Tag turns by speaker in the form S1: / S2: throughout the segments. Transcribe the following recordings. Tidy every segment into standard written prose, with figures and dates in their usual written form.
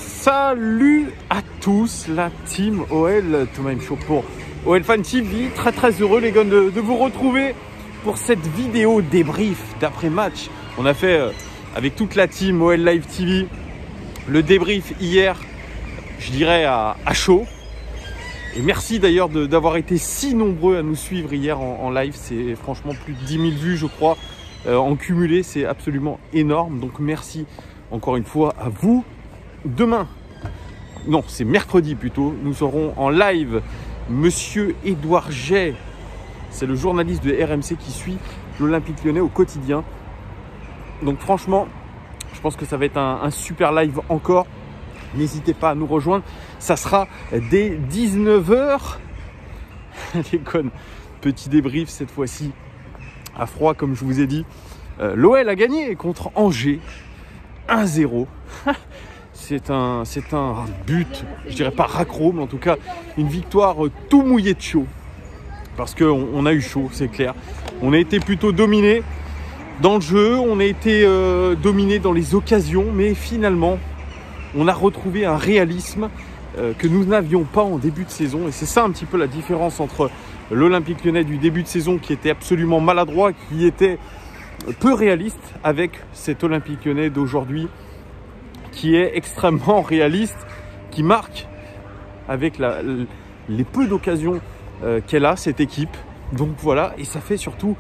S1: Salut à tous, la team OL, Thomas Show pour OL Fan TV. Très heureux les gars de vous retrouver pour cette vidéo débrief d'après-match. On a fait avec toute la team OL Live TV le débrief hier, je dirais à chaud. Et merci d'ailleurs d'avoir été si nombreux à nous suivre hier en live. C'est franchement plus de 10 000 vues je crois en cumulé, c'est absolument énorme. Donc merci encore une fois à vous. Demain, non c'est mercredi plutôt, nous serons en live. Monsieur Édouard Jay, c'est le journaliste de RMC qui suit l'Olympique Lyonnais au quotidien. Donc franchement, je pense que ça va être un super live encore. N'hésitez pas à nous rejoindre. Ça sera dès 19 h. Les connes. Petit débrief cette fois-ci à froid comme je vous ai dit. L'OL a gagné contre Angers 1-0. C'est un but, je dirais pas raccro, mais en tout cas une victoire tout mouillé de chaud. Parce qu'on a eu chaud, c'est clair. On a été plutôt dominé dans le jeu, on a été dominé dans les occasions, mais finalement, on a retrouvé un réalisme que nous n'avions pas en début de saison. Et c'est ça un petit peu la différence entre l'Olympique Lyonnais du début de saison qui était absolument maladroit, qui était peu réaliste, avec cet Olympique Lyonnais d'aujourd'hui qui est extrêmement réaliste, qui marque avec les peu d'occasions qu'elle a, cette équipe. Donc voilà, et ça fait surtout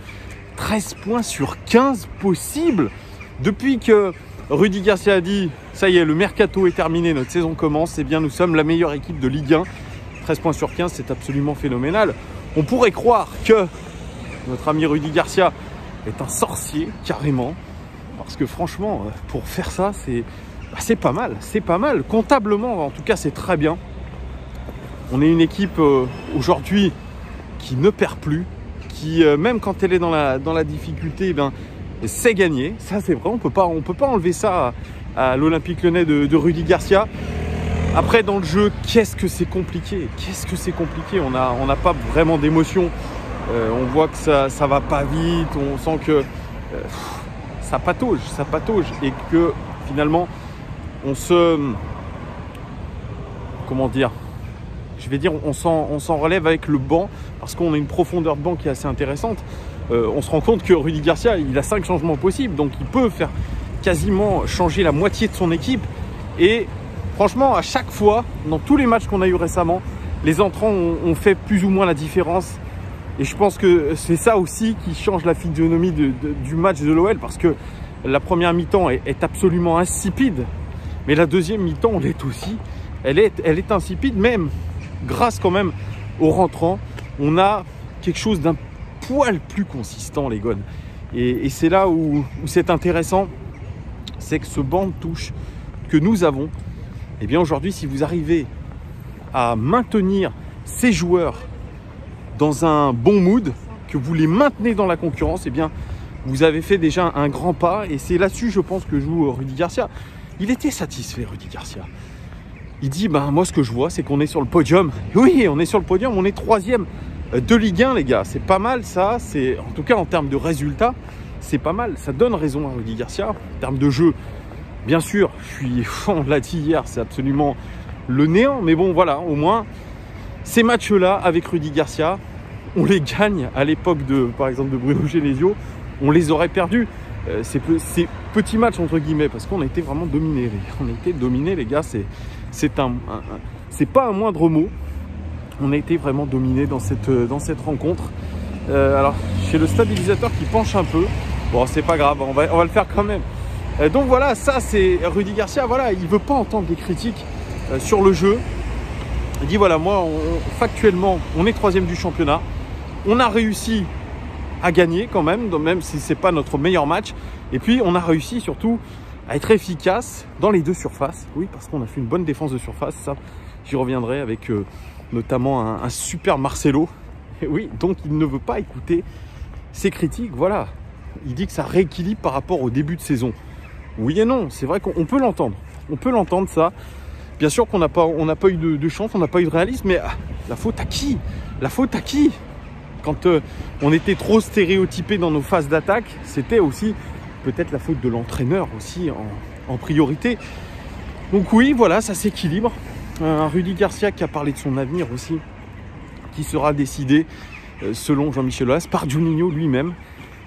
S1: 13 points sur 15 possibles. Depuis que Rudy Garcia a dit, ça y est, le mercato est terminé, notre saison commence, eh bien nous sommes la meilleure équipe de Ligue 1. 13 points sur 15, c'est absolument phénoménal. On pourrait croire que notre ami Rudy Garcia est un sorcier, carrément. Parce que franchement, pour faire ça, c'est pas mal. C'est pas mal. Comptablement, en tout cas, c'est très bien. On est une équipe aujourd'hui qui ne perd plus, qui, même quand elle est dans la difficulté, eh bien, sait gagner. Ça, c'est vrai. On peut pas enlever ça à l'Olympique Lyonnais de Rudy Garcia. Après, dans le jeu, qu'est-ce que c'est compliqué. Qu'est-ce que c'est compliqué. On n'a pas vraiment d'émotion. On voit que ça va pas vite. On sent que ça patauge. Et que finalement, on se... Comment dire ? Je vais dire, on s'en relève avec le banc parce qu'on a une profondeur de banc qui est assez intéressante. On se rend compte que Rudy Garcia, il a 5 changements possibles. Donc, il peut faire quasiment changer la moitié de son équipe. Et franchement, à chaque fois, dans tous les matchs qu'on a eu récemment, les entrants ont fait plus ou moins la différence. Et je pense que c'est ça aussi qui change la physionomie du match de l'OL. Parce que la première mi-temps est absolument insipide. Mais la deuxième mi-temps, on l'est aussi. Elle est insipide, même grâce quand même aux rentrants. On a quelque chose d'un poil plus consistant, les gars. Et c'est là où c'est intéressant. C'est que ce banc de touche que nous avons, eh bien aujourd'hui, si vous arrivez à maintenir ces joueurs dans un bon mood, que vous les maintenez dans la concurrence, eh bien vous avez fait déjà un grand pas. Et c'est là-dessus, je pense, que joue Rudy Garcia. Il était satisfait, Rudy Garcia. Il dit, moi, ce que je vois, c'est qu'on est sur le podium. Oui, on est sur le podium, on est 3e de Ligue 1, les gars. C'est pas mal, ça. En tout cas, en termes de résultats, c'est pas mal. Ça donne raison à Rudy Garcia. En termes de jeu, bien sûr, on l'a dit hier, c'est absolument le néant. Mais bon, voilà, au moins, ces matchs-là, avec Rudy Garcia, on les gagne. À l'époque, par exemple, de Bruno Genesio, on les aurait perdus. Ces petits matchs entre guillemets, parce qu'on a été vraiment dominés. On a été dominés, les gars, c'est pas un moindre mot. On a été vraiment dominés dans cette rencontre. Alors, j'ai le stabilisateur qui penche un peu. Bon, c'est pas grave, on va le faire quand même. Donc voilà, ça c'est Rudy Garcia. Voilà, il veut pas entendre des critiques sur le jeu. Il dit voilà, moi, factuellement, on est 3e du championnat. On a réussi à gagner quand même si ce n'est pas notre meilleur match. Et puis, on a réussi surtout à être efficace dans les deux surfaces. Oui, parce qu'on a fait une bonne défense de surface. Ça, j'y reviendrai avec notamment un super Marcelo. Et oui, donc il ne veut pas écouter ces critiques. Voilà, il dit que ça rééquilibre par rapport au début de saison. Oui et non, c'est vrai qu'on peut l'entendre. On peut l'entendre, ça. Bien sûr qu'on n'a pas eu de chance, on n'a pas eu de réalisme. Mais la faute à qui ? La faute à qui ? Quand on était trop stéréotypé dans nos phases d'attaque, c'était aussi peut-être la faute de l'entraîneur aussi en priorité. Donc oui, voilà, ça s'équilibre. Un Rudy Garcia qui a parlé de son avenir aussi, qui sera décidé, selon Jean-Michel Aulas, par Juninho lui-même.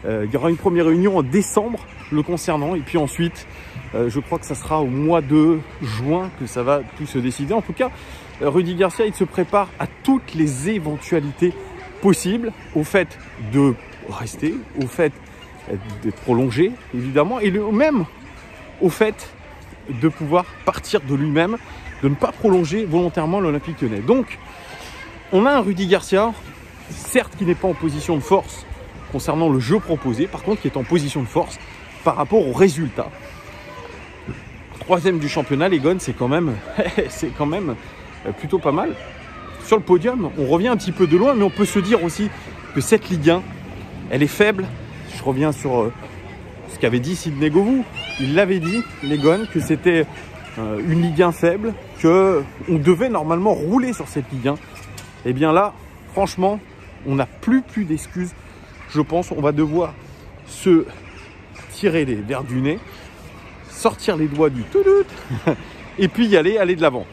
S1: Il y aura une première réunion en décembre le concernant, et puis ensuite, je crois que ça sera au mois de juin que ça va tout se décider. En tout cas, Rudy Garcia, il se prépare à toutes les éventualités possibles, au fait de rester, au fait d'être prolongé, évidemment, et même au fait de pouvoir partir de lui-même, de ne pas prolonger volontairement l'Olympique Lyonnais. Donc, on a un Rudy Garcia, certes qui n'est pas en position de force concernant le jeu proposé, par contre qui est en position de force par rapport aux résultats. Troisième du championnat, les Gones, c'est quand même plutôt pas mal. Sur le podium, on revient un petit peu de loin, mais on peut se dire aussi que cette Ligue 1, elle est faible. Je reviens sur ce qu'avait dit Sidney Govou. Il l'avait dit, les Gones, que c'était une Ligue 1 faible, qu'on devait normalement rouler sur cette Ligue 1. Et bien là, franchement, on n'a plus d'excuses. Je pense qu'on va devoir se tirer les verres du nez, sortir les doigts du tout et puis aller de l'avant.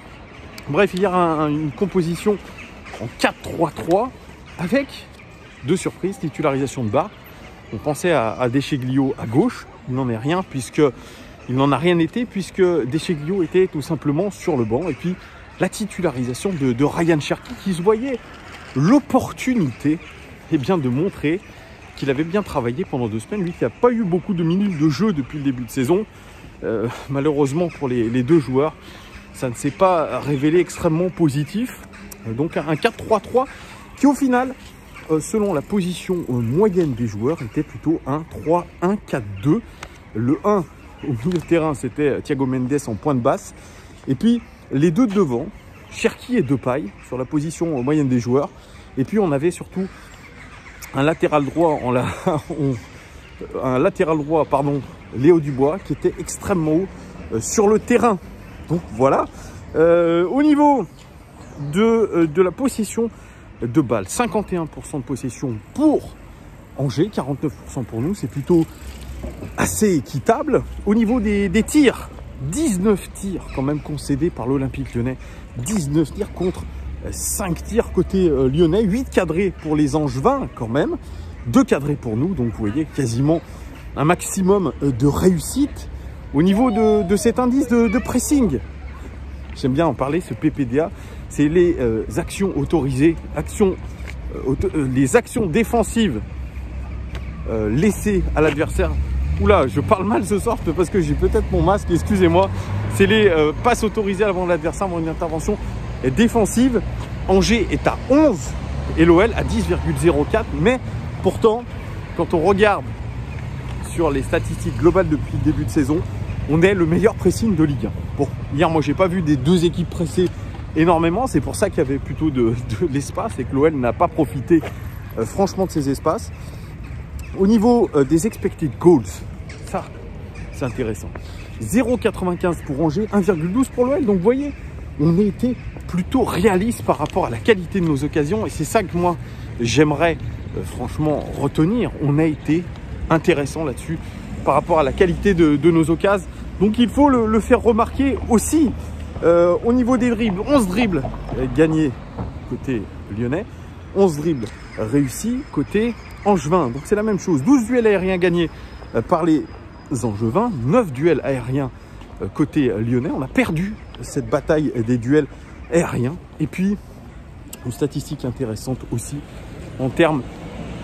S1: Bref, il y aura une composition en 4-3-3 avec deux surprises, titularisation de Barre. On pensait à Descheglio à gauche, il n'en est rien il n'en a rien été puisque Descheglio était tout simplement sur le banc. Et puis la titularisation de Ryan Cherki qui se voyait l'opportunité de montrer qu'il avait bien travaillé pendant 2 semaines. Lui qui n'a pas eu beaucoup de minutes de jeu depuis le début de saison. Malheureusement pour les deux joueurs, ça ne s'est pas révélé extrêmement positif. Donc un 4-3-3 qui au final, selon la position moyenne des joueurs, était plutôt un 3-1-4-2. Le 1 au milieu de terrain, c'était Thiago Mendes en pointe basse. Et puis les deux devant, Cherki et Depay sur la position moyenne des joueurs. Et puis on avait surtout un latéral droit Léo Dubois qui était extrêmement haut sur le terrain. Donc voilà. Au niveau de la possession de balles, 51% de possession pour Angers, 49% pour nous, c'est plutôt assez équitable. Au niveau des tirs, 19 tirs quand même concédés par l'Olympique Lyonnais, 19 tirs contre 5 tirs côté lyonnais, 8 cadrés pour les Angevins quand même, 2 cadrés pour nous, donc vous voyez quasiment un maximum de réussite. Au niveau de cet indice de pressing, j'aime bien en parler, ce PPDA, c'est les actions autorisées, les actions défensives laissées à l'adversaire. Oula, je parle mal ce soir parce que j'ai peut-être mon masque, excusez-moi. C'est les passes autorisées avant l'adversaire, avant une intervention défensive. Angers est à 11 et l'OL à 10,04. Mais pourtant, quand on regarde sur les statistiques globales depuis le début de saison, on est le meilleur pressing de Ligue 1. Bon, hier, moi, j'ai pas vu des deux équipes presser énormément. C'est pour ça qu'il y avait plutôt de l'espace et que l'OL n'a pas profité franchement de ces espaces. Au niveau des expected goals, ça, c'est intéressant. 0,95 pour Angers, 1,12 pour l'OL. Donc, vous voyez, on a été plutôt réaliste par rapport à la qualité de nos occasions. Et c'est ça que moi, j'aimerais franchement retenir. On a été intéressant là-dessus par rapport à la qualité de nos occasions. Donc, il faut le faire remarquer aussi. Au niveau des dribbles, 11 dribbles gagnés côté lyonnais, 11 dribbles réussis côté angevin. Donc, c'est la même chose. 12 duels aériens gagnés par les Angevins, 9 duels aériens côté lyonnais. On a perdu cette bataille des duels aériens. Et puis, une statistique intéressante aussi en termes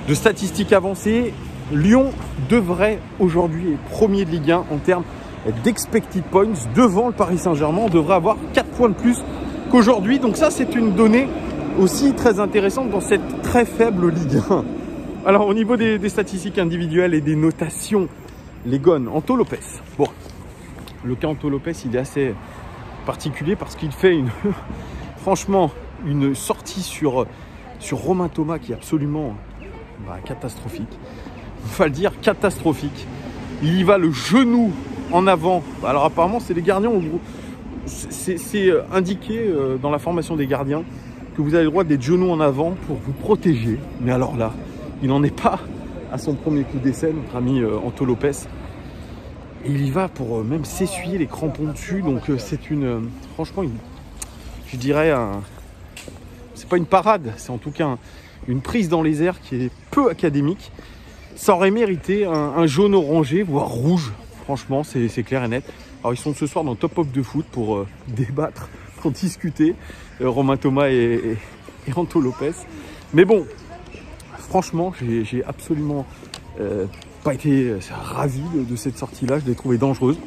S1: de statistiques avancées. Lyon devrait aujourd'hui être premier de Ligue 1 en termes d'expected points devant le Paris Saint-Germain. On devrait avoir 4 points de plus qu'aujourd'hui. Donc ça, c'est une donnée aussi très intéressante dans cette très faible Ligue 1. Alors, au niveau des statistiques individuelles et des notations, les Gones, Anto Lopez. Bon, le cas Anto Lopez, il est assez particulier parce qu'il fait franchement une sortie sur Romain Thomas qui est absolument catastrophique. On va le dire, catastrophique. Il y va le genou en avant. Alors apparemment, c'est les gardiens. C'est indiqué dans la formation des gardiens que vous avez le droit d'être genoux en avant pour vous protéger. Mais alors là, il n'en est pas à son premier coup d'essai, notre ami Anto Lopez. Et il y va pour même s'essuyer les crampons dessus. Donc c'est franchement, je dirais, c'est pas une parade, c'est en tout cas une prise dans les airs qui est peu académique. Ça aurait mérité un jaune orangé, voire rouge. Franchement, c'est clair et net. Alors ils sont ce soir dans Top Up de foot pour débattre, pour discuter. Romain Thomas et Anto Lopez. Mais bon, franchement, j'ai absolument pas été ravi de cette sortie-là. Je l'ai trouvée dangereuse.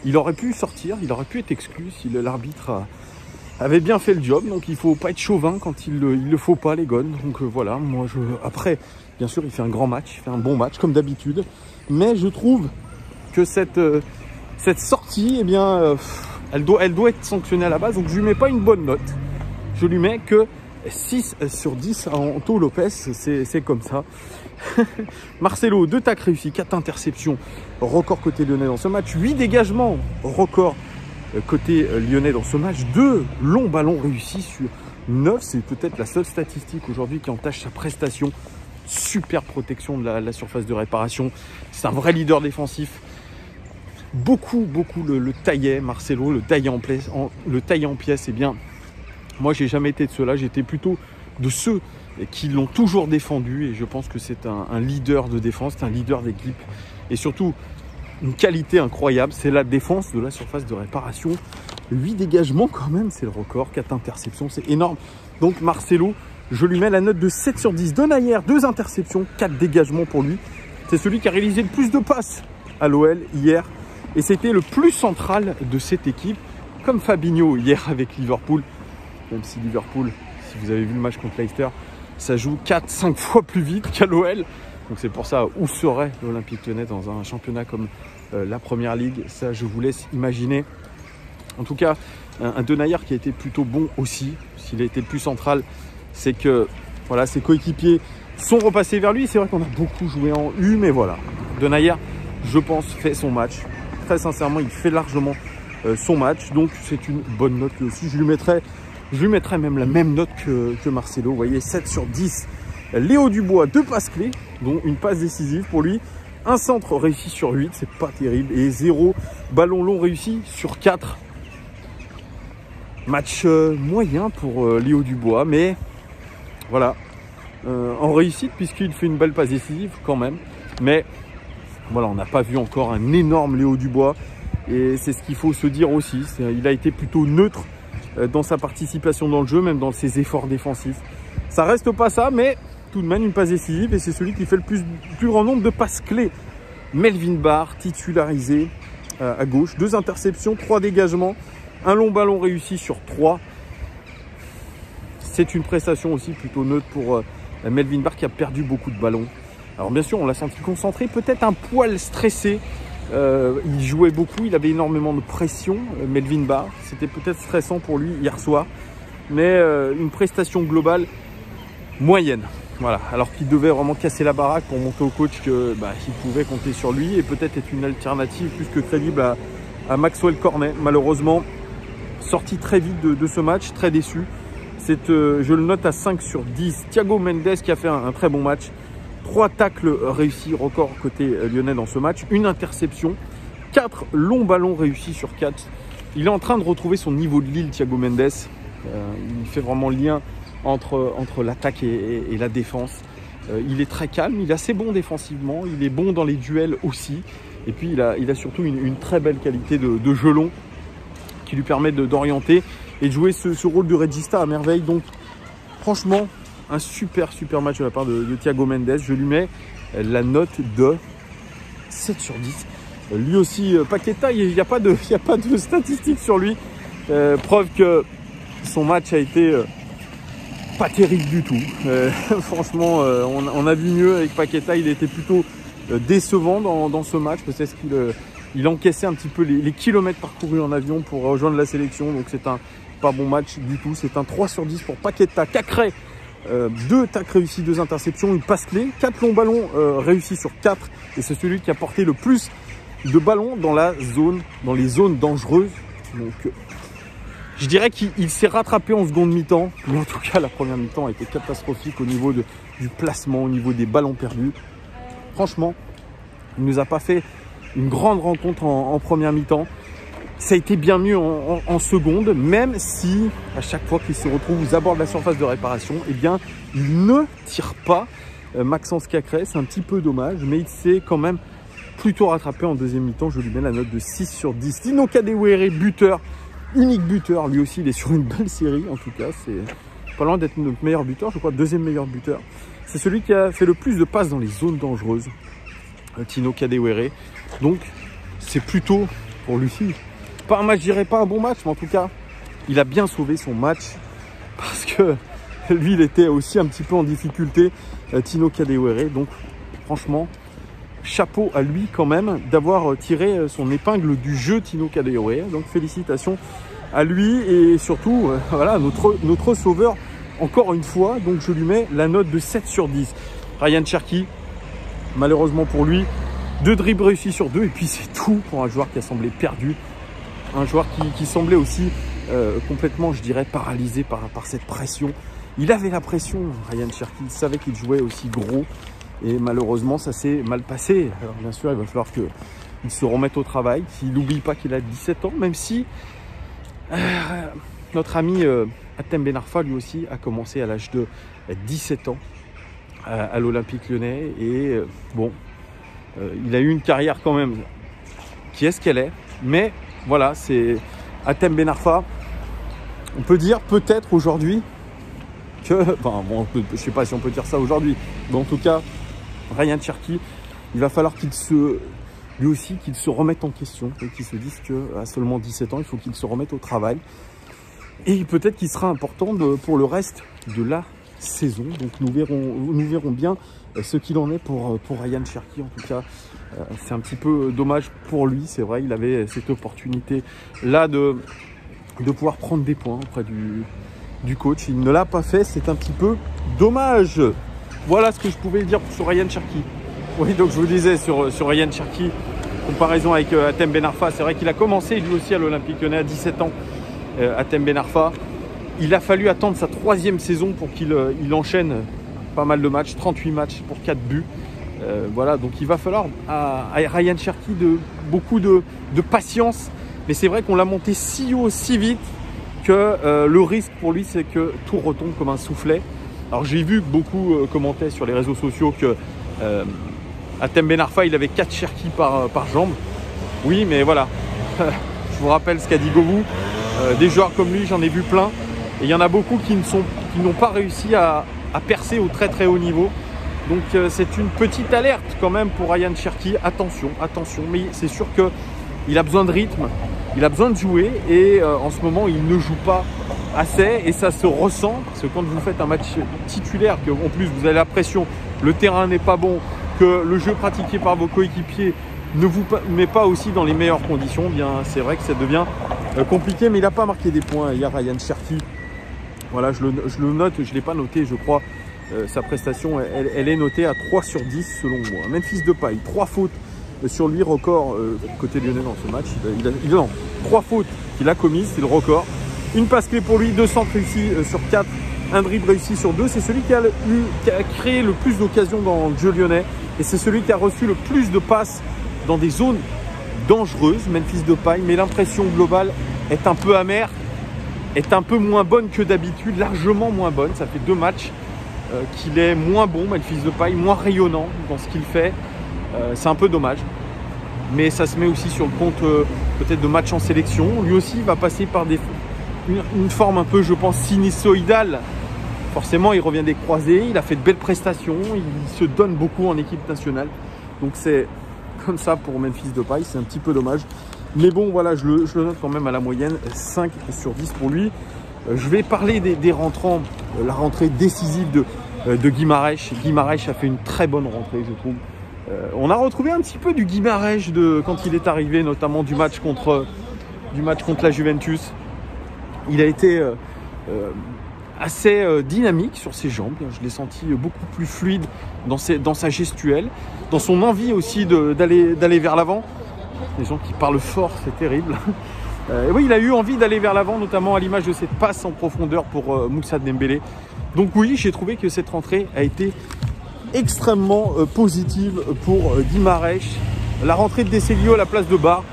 S1: Il aurait pu sortir, il aurait pu être exclu si l'arbitre avait bien fait le job. Donc il ne faut pas être chauvin quand il le faut pas, les gones. Donc voilà, moi après, bien sûr, il fait un grand match, il fait un bon match comme d'habitude. Mais je trouve que cette sortie, eh bien, elle doit être sanctionnée à la base. Donc je lui mets pas une bonne note. Je lui mets que 6 sur 10 à Anto Lopez, c'est comme ça. Marcelo, 2 tacles réussis, 4 interceptions, record côté lyonnais dans ce match, 8 dégagements, record côté lyonnais dans ce match, 2 longs ballons réussis sur 9, c'est peut-être la seule statistique aujourd'hui qui entache sa prestation. Super protection de la surface de réparation, c'est un vrai leader défensif. Beaucoup le taillait Marcelo, le taillait en pièces, et bien moi j'ai jamais été de ceux-là, j'étais plutôt de ceux qui l'ont toujours défendu, et je pense que c'est un leader de défense, c'est un leader d'équipe, et surtout une qualité incroyable, c'est la défense de la surface de réparation. 8 dégagements quand même, c'est le record, 4 interceptions, c'est énorme. Donc Marcelo, je lui mets la note de 7 sur 10. Denayer, 2 interceptions, 4 dégagements pour lui. C'est celui qui a réalisé le plus de passes à l'OL hier, et c'était le plus central de cette équipe, comme Fabinho hier avec Liverpool. Même si Liverpool, si vous avez vu le match contre Leicester, ça joue 4-5 fois plus vite qu'à l'OL. Donc c'est pour ça, où serait l'Olympique Lyonnais dans un championnat comme la Première Ligue? Ça, je vous laisse imaginer. En tout cas, un Denayer qui a été plutôt bon aussi, s'il a été le plus central, c'est que voilà, ses coéquipiers sont repassés vers lui. C'est vrai qu'on a beaucoup joué en U, mais voilà, Denayer, je pense, fait son match. Très sincèrement, il fait largement son match. Donc c'est une bonne note lui aussi. Je lui mettrais même la même note que Marcelo. Vous voyez, 7 sur 10. Léo Dubois, 2 passes clés, dont une passe décisive pour lui. Un centre réussi sur 8, c'est pas terrible. Et 0 ballon long réussi sur 4. Match moyen pour Léo Dubois, mais voilà, en réussite, puisqu'il fait une belle passe décisive quand même. Mais voilà, on n'a pas vu encore un énorme Léo Dubois. Et c'est ce qu'il faut se dire aussi. Il a été plutôt neutre dans sa participation dans le jeu, même dans ses efforts défensifs. Ça reste pas ça, mais tout de même une passe décisive, et c'est celui qui fait le plus grand nombre de passes clés. Melvin Barr, titularisé à gauche, 2 interceptions, 3 dégagements, un long ballon réussi sur 3. C'est une prestation aussi plutôt neutre pour Melvin Barr, qui a perdu beaucoup de ballons. Alors bien sûr, on l'a senti concentré, peut-être un poil stressé. Il jouait beaucoup, il avait énormément de pression, Melvin Barr. C'était peut-être stressant pour lui hier soir, mais une prestation globale moyenne. Voilà, alors qu'il devait vraiment casser la baraque pour montrer au coach qu'il pouvait compter sur lui et peut-être être une alternative plus que crédible à Maxwell Cornet. Malheureusement, sorti très vite de ce match, très déçu. Je le note à 5 sur 10. Thiago Mendes qui a fait un très bon match. 3 tacles réussis, record côté lyonnais dans ce match. Une interception, 4 longs ballons réussis sur 4. Il est en train de retrouver son niveau de Lille, Thiago Mendes. Il fait vraiment le lien entre l'attaque et la défense. Il est très calme, il est assez bon défensivement, il est bon dans les duels aussi. Et puis il a surtout une très belle qualité de jeu long qui lui permet d'orienter et de jouer ce rôle de regista à merveille. Donc franchement, un super match de la part de Thiago Mendes. Je lui mets la note de 7 sur 10. Lui aussi, Paqueta, il n'y a pas de statistiques sur lui. Preuve que son match a été pas terrible du tout. Franchement, on a vu mieux avec Paqueta. Il était plutôt décevant dans ce match. Peut-être qu'il encaissait un petit peu les kilomètres parcourus en avion pour rejoindre la sélection. Donc c'est un pas bon match du tout. C'est un 3 sur 10 pour Paqueta. Cacré, 2 tacles réussis, 2 interceptions, une passe clé, 4 longs ballons réussis sur 4. Et c'est celui qui a porté le plus de ballons dans les zones dangereuses. Donc je dirais qu'il s'est rattrapé en seconde mi-temps, mais en tout cas la première mi-temps a été catastrophique au niveau du placement, au niveau des ballons perdus. Franchement, il ne nous a pas fait une grande rencontre en première mi-temps. Ça a été bien mieux en seconde, même si à chaque fois qu'il se retrouve aux abords de la surface de réparation, eh bien, il ne tire pas. Maxence Cacré, c'est un petit peu dommage, mais il s'est quand même plutôt rattrapé en deuxième mi-temps. Je lui mets la note de 6 sur 10. Tino Kadewere, buteur, unique buteur. Lui aussi, il est sur une belle série. En tout cas, c'est pas loin d'être notre meilleur buteur. Je crois deuxième meilleur buteur. C'est celui qui a fait le plus de passes dans les zones dangereuses. Tino Kadewere. Donc, c'est plutôt pour lui. Pas un match, je dirais pas un bon match, mais en tout cas, il a bien sauvé son match. Parce que lui, il était aussi un petit peu en difficulté. Tino Kadewere. Donc, franchement, chapeau à lui quand même d'avoir tiré son épingle du jeu, Tino Kadewere. Donc félicitations à lui et surtout voilà notre sauveur encore une fois. Donc je lui mets la note de 7 sur 10. Ryan Cherki, malheureusement pour lui, 2 dribbles réussis sur 2 et puis c'est tout pour un joueur qui a semblé perdu. Un joueur qui semblait aussi complètement, je dirais, paralysé par cette pression. Il avait la pression, Ryan Cherki, il savait qu'il jouait aussi gros. Et malheureusement, ça s'est mal passé. Alors bien sûr, il va falloir qu'il se remette au travail, qu'il n'oublie pas qu'il a 17 ans, même si notre ami Hatem Ben Arfa, lui aussi, a commencé à l'âge de 17 ans à l'Olympique Lyonnais. Et bon, il a eu une carrière quand même qui est ce qu'elle est. Mais voilà, c'est Hatem Ben Arfa. On peut dire peut-être aujourd'hui que... Enfin, bon, je ne sais pas si on peut dire ça aujourd'hui, mais en tout cas... Ryan Cherki, il va falloir lui aussi qu'il se remette en question et qu'il se dise qu'à seulement 17 ans, il faut qu'il se remette au travail. Et peut-être qu'il sera important pour le reste de la saison. Donc nous verrons bien ce qu'il en est pour Ryan Cherki. En tout cas, c'est un petit peu dommage pour lui. C'est vrai, il avait cette opportunité-là de pouvoir prendre des points auprès du coach. Il ne l'a pas fait, c'est un petit peu dommage. Voilà ce que je pouvais dire sur Ryan Cherki. Oui, donc je vous disais sur Ryan Cherki, comparaison avec Hatem Ben Arfa, c'est vrai qu'il a commencé lui aussi à l'Olympique Lyonnais à 17 ans. Hatem Ben Arfa, il a fallu attendre sa 3e saison pour qu'il enchaîne pas mal de matchs, 38 matchs pour 4 buts. Voilà, donc il va falloir à Ryan Cherki beaucoup de patience. Mais c'est vrai qu'on l'a monté si haut, si vite que le risque pour lui, c'est que tout retombe comme un soufflet. Alors j'ai vu que beaucoup commentaient sur les réseaux sociaux que Hatem Ben Arfa, il avait 4 Cherki par jambe. Oui, mais voilà, je vous rappelle ce qu'a dit Govou. Des joueurs comme lui, j'en ai vu plein. Et il y en a beaucoup qui n'ont pas réussi à percer au très très haut niveau. Donc c'est une petite alerte quand même pour Ryan Cherki. Attention, attention. Mais c'est sûr qu'il a besoin de rythme, il a besoin de jouer. Et en ce moment, il ne joue pas assez et ça se ressent parce que quand vous faites un match titulaire, que en plus vous avez la pression, le terrain n'est pas bon, que le jeu pratiqué par vos coéquipiers ne vous met pas aussi dans les meilleures conditions, bien c'est vrai que ça devient compliqué. Mais il n'a pas marqué des points hier, Ryan Cherki. Voilà, je le note, je ne l'ai pas noté, je crois. Sa prestation, elle est notée à 3 sur 10 selon moi. Memphis Depay, 3 fautes sur lui, record côté lyonnais dans ce match. Il a 3 fautes qu'il a commises, c'est le record. Une passe clé pour lui, 2 centres réussis sur 4, un dribble réussi sur 2. C'est celui qui a créé le plus d'occasions dans le jeu lyonnais. Et c'est celui qui a reçu le plus de passes dans des zones dangereuses, Memphis Depay. Mais l'impression globale est un peu amère, est un peu moins bonne que d'habitude, largement moins bonne. Ça fait 2 matchs qu'il est moins bon, Memphis Depay, moins rayonnant dans ce qu'il fait. C'est un peu dommage. Mais ça se met aussi sur le compte peut-être de matchs en sélection. Lui aussi va passer par une forme un peu, je pense, sinusoïdale. Forcément, il revient des croisés, il a fait de belles prestations, il se donne beaucoup en équipe nationale. Donc c'est comme ça pour Memphis Depay, c'est un petit peu dommage. Mais bon, voilà, je le note quand même à la moyenne, 5 sur 10 pour lui. Je vais parler des rentrants, la rentrée décisive de Guimarães. Guimarães a fait une très bonne rentrée, je trouve. On a retrouvé un petit peu du Guimarães quand il est arrivé, notamment du match contre la Juventus. Il a été assez dynamique sur ses jambes. Je l'ai senti beaucoup plus fluide dans sa gestuelle, dans son envie aussi d'aller vers l'avant. Les gens qui parlent fort, c'est terrible. Oui, il a eu envie d'aller vers l'avant, notamment à l'image de cette passe en profondeur pour Moussa Dembélé. Donc oui, j'ai trouvé que cette rentrée a été extrêmement positive pour Guimarães. la rentrée de Deseglio à la place de Barre,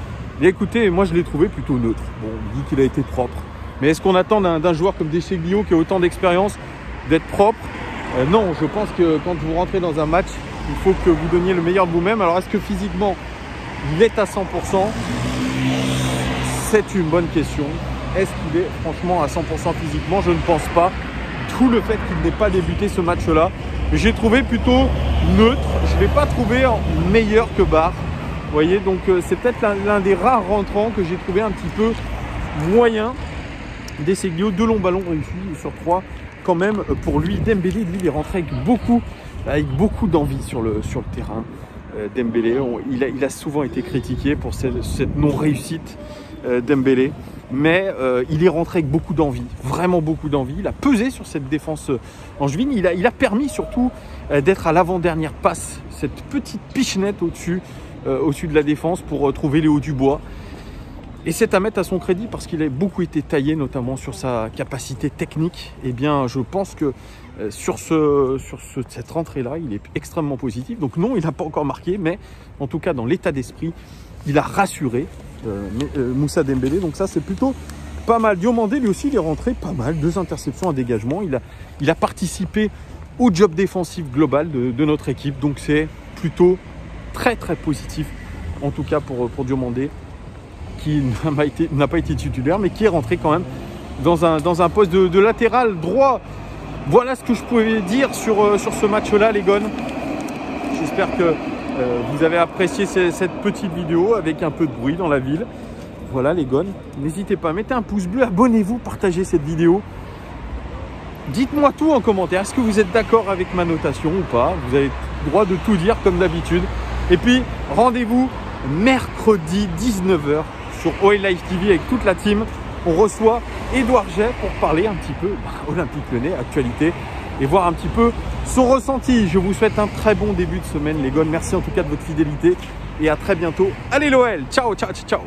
S1: et écoutez, moi je l'ai trouvé plutôt neutre. Bon, on dit qu'il a été propre. Mais est-ce qu'on attend d'un joueur comme Deseglio qui a autant d'expérience d'être propre? Non, je pense que quand vous rentrez dans un match, il faut que vous donniez le meilleur de vous-même. Alors est-ce que physiquement, il est à 100%? C'est une bonne question. Est-ce qu'il est franchement à 100% physiquement? Je ne pense pas. Tout le fait qu'il n'ait pas débuté ce match-là, j'ai trouvé plutôt neutre. Je ne l'ai pas trouvé meilleur que Barre. Vous voyez, donc c'est peut-être l'un des rares rentrants que j'ai trouvé un petit peu moyen. Deseglio, 2 longs ballons réussis sur 3. Quand même, pour lui, Dembélé, lui, il est rentré avec beaucoup d'envie sur le terrain. Dembélé, il a souvent été critiqué pour cette non-réussite Dembélé. Mais il est rentré avec beaucoup d'envie, vraiment beaucoup d'envie. Il a pesé sur cette défense angevine. Il a permis surtout d'être à l'avant-dernière passe, cette petite pichenette au-dessus de la défense pour trouver les hauts du bois. Et c'est à mettre à son crédit parce qu'il a beaucoup été taillé, notamment sur sa capacité technique. Eh bien, je pense que sur cette rentrée-là, il est extrêmement positif. Donc non, il n'a pas encore marqué, mais en tout cas, dans l'état d'esprit, il a rassuré Moussa Dembélé. Donc ça, c'est plutôt pas mal. Diomandé, lui aussi, il est rentré pas mal. 2 interceptions, un dégagement. Il a participé au job défensif global de notre équipe. Donc c'est plutôt très, très positif, en tout cas pour Diomandé, qui n'a pas été titulaire, mais qui est rentré quand même dans un poste de latéral droit. Voilà ce que je pouvais dire sur ce match-là, les gones. J'espère que vous avez apprécié cette petite vidéo avec un peu de bruit dans la ville. Voilà, les gones. N'hésitez pas, mettez un pouce bleu, abonnez-vous, partagez cette vidéo. Dites-moi tout en commentaire. Est-ce que vous êtes d'accord avec ma notation ou pas? Vous avez le droit de tout dire comme d'habitude. Et puis, rendez-vous mercredi 19h sur OL Live TV avec toute la team. On reçoit Édouard Jay pour parler un petit peu Olympique Lyonnais, actualité, et voir un petit peu son ressenti. Je vous souhaite un très bon début de semaine, les gones. Merci en tout cas de votre fidélité et à très bientôt. Allez l'OL, ciao, ciao, ciao.